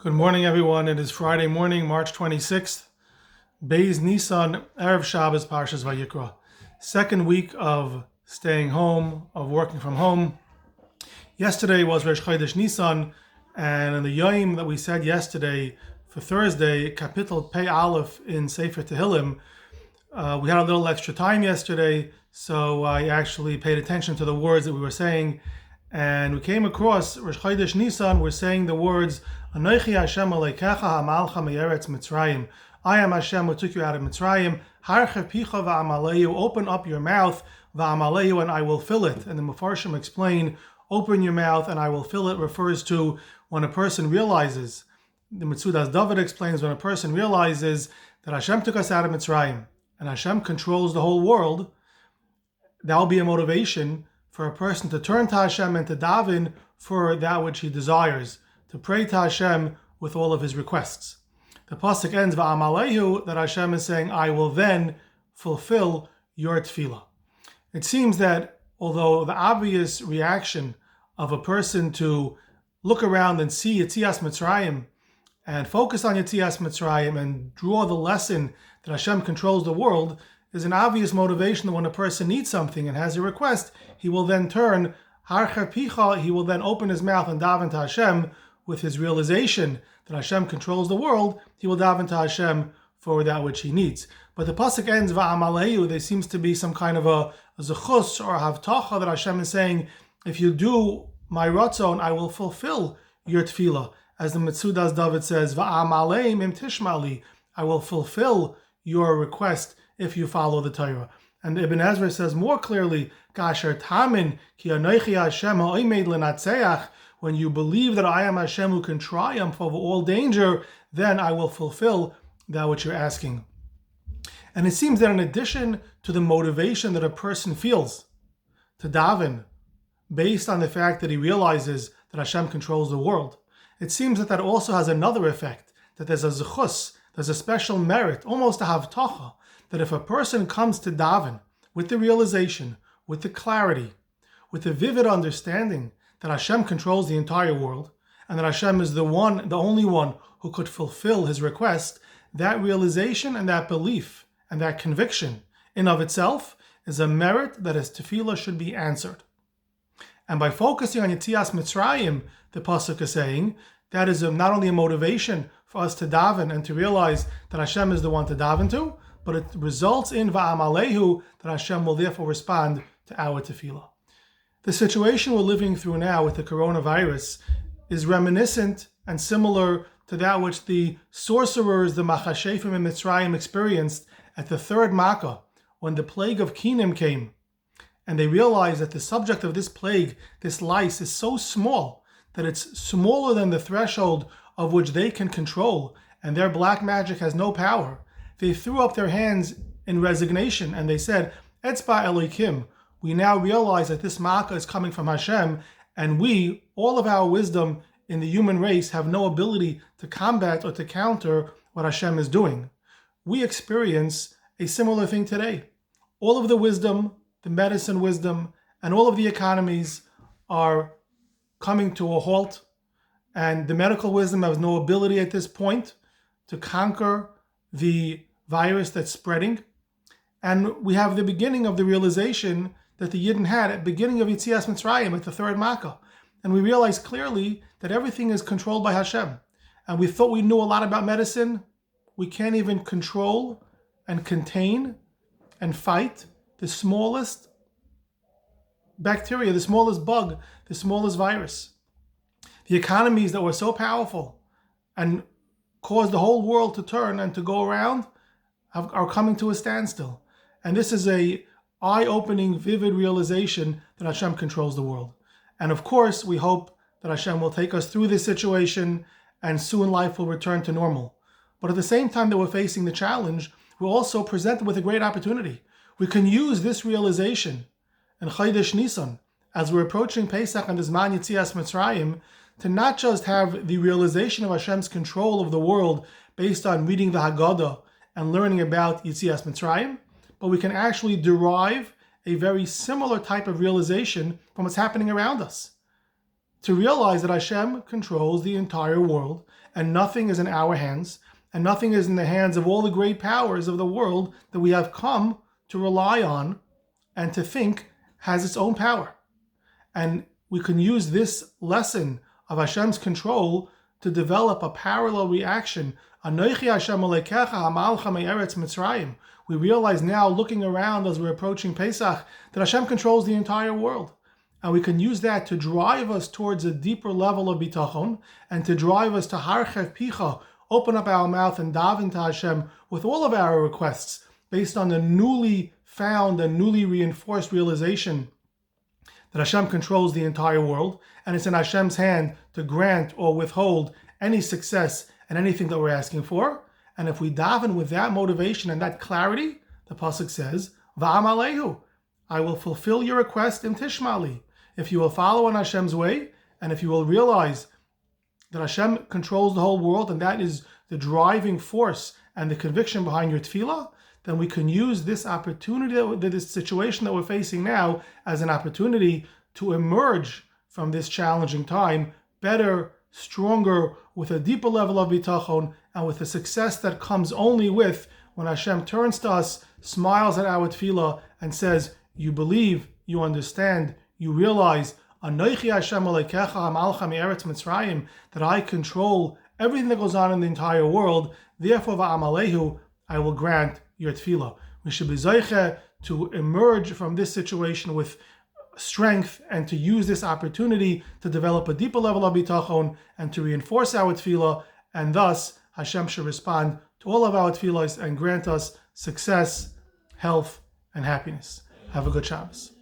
Good morning, everyone. It is Friday morning, March 26th. Beis Nisan, Erev Shabbos, Parshas Vayikra. Second week of staying home, of working from home. Yesterday was Rosh Chodesh Nisan, and in the Yom that we said yesterday for Thursday, Kapitel Pei Aleph in Sefer Tehillim, we had a little extra time yesterday, so I actually paid attention to the words that we were saying, and we came across Rosh Chodesh Nisan. We're saying the words, Anochi Hashem Aleikecha Hamalcha Me'eretz Mitzrayim. I am Hashem who took you out of Mitzrayim. Harchev picha va'amaleyu. Open up your mouth, va'amaleyu, and I will fill it. And the Mefarshim explain, open your mouth and I will fill it refers to when a person realizes, the Metzudas David explains, when a person realizes that Hashem took us out of Mitzrayim and Hashem controls the whole world, that will be a motivation for a person to turn to Hashem and to daven for that which he desires, to pray to Hashem with all of his requests. The pasuk ends va'amalehu, that Hashem is saying, I will then fulfill your tefillah. It seems that although the obvious reaction of a person to look around and see Yetziyas Mitzrayim and focus on Yetziyas Mitzrayim and draw the lesson that Hashem controls the world is an obvious motivation that when a person needs something and has a request, he will then turn, Harcher Picha, he will then open his mouth and daven to Hashem with his realization that Hashem controls the world. He will daven to Hashem for that which he needs. But the pasuk ends va'amalehu. There seems to be some kind of a zechus or a havtacha that Hashem is saying, if you do my ratzon, I will fulfill your tefillah. As the Metzudas David says, va'amaleim im tishmali, I will fulfill your request if you follow the Torah. And Ibn Ezra says more clearly, Kasher tamin ki anochi Hashem ha'omed lenatzeach, when you believe that I am Hashem who can triumph over all danger, then I will fulfill that which you're asking. And it seems that in addition to the motivation that a person feels to daven, based on the fact that he realizes that Hashem controls the world, it seems that that also has another effect, that there's a zechus, there's a special merit, almost a havtacha, that if a person comes to daven with the realization, with the clarity, with the vivid understanding that Hashem controls the entire world, and that Hashem is the only one who could fulfill his request, that realization and that belief and that conviction in of itself is a merit that his tefillah should be answered. And by focusing on Yetziyas Mitzrayim, the pasuk is saying, that is not only a motivation for us to daven and to realize that Hashem is the one to daven to, but it results in va'amalehu, that Hashem will therefore respond to our tefillah. The situation we're living through now with the coronavirus is reminiscent and similar to that which the sorcerers, the Machashefim in Mitzrayim, experienced at the third Makkah, when the plague of Kinim came. And they realized that the subject of this plague, this lice, is so small that it's smaller than the threshold of which they can control, and their black magic has no power. They threw up their hands in resignation and they said, Etzba Elokim, we now realize that this Makkah is coming from Hashem, and we, all of our wisdom in the human race, have no ability to combat or to counter what Hashem is doing. We experience a similar thing today. All of the wisdom, the medicine wisdom, and all of the economies are coming to a halt, and the medical wisdom has no ability at this point to conquer the virus that's spreading. And we have the beginning of the realization that the Yidden had at the beginning of Yetziyas Mitzrayim at the third Makkah. And we realize clearly that everything is controlled by Hashem. And we thought we knew a lot about medicine. We can't even control and contain and fight the smallest bacteria, the smallest bug, the smallest virus. The economies that were so powerful and caused the whole world to turn and to go around are coming to a standstill. And this is a eye-opening, vivid realization that Hashem controls the world. And of course, we hope that Hashem will take us through this situation and soon life will return to normal. But at the same time that we're facing the challenge, we're also presented with a great opportunity. We can use this realization in Chodesh Nisan, as we're approaching Pesach and the Zman Yetziyas Mitzrayim, to not just have the realization of Hashem's control of the world based on reading the Haggadah and learning about Yetziyas Mitzrayim, but we can actually derive a very similar type of realization from what's happening around us. to realize that Hashem controls the entire world and nothing is in our hands and nothing is in the hands of all the great powers of the world that we have come to rely on and to think has its own power. And we can use this lesson of Hashem's control to develop a parallel reaction. Anochi Hashem Elokecha hamalcha me'eretz Mitzrayim. We realize now, looking around as we're approaching Pesach, that Hashem controls the entire world. And we can use that to drive us towards a deeper level of bitachon and to drive us to harchev picha, open up our mouth and daven to Hashem with all of our requests based on the newly found and newly reinforced realization that Hashem controls the entire world, and it's in Hashem's hand to grant or withhold any success and anything that we're asking for. And if we daven with that motivation and that clarity, the pasuk says, "Va'am alehu," I will fulfill your request in Tishmali. If you will follow in Hashem's way, and if you will realize that Hashem controls the whole world, and that is the driving force and the conviction behind your tefillah, then we can use this opportunity, this situation that we're facing now, as an opportunity to emerge from this challenging time better, stronger, with a deeper level of bitachon, and with the success that comes only with when Hashem turns to us, smiles at our tefillah, and says, you believe, you understand, you realize, Anochi Hashem Elokecha hamalcha me'eretz Mitzrayim, that I control everything that goes on in the entire world, therefore va'am alehu, I will grant your tefillah. We should be zoiche to emerge from this situation with strength and to use this opportunity to develop a deeper level of bitachon and to reinforce our tefillah, and thus Hashem should respond to all of our tefillahs and grant us success, health, and happiness. Have a good Shabbos.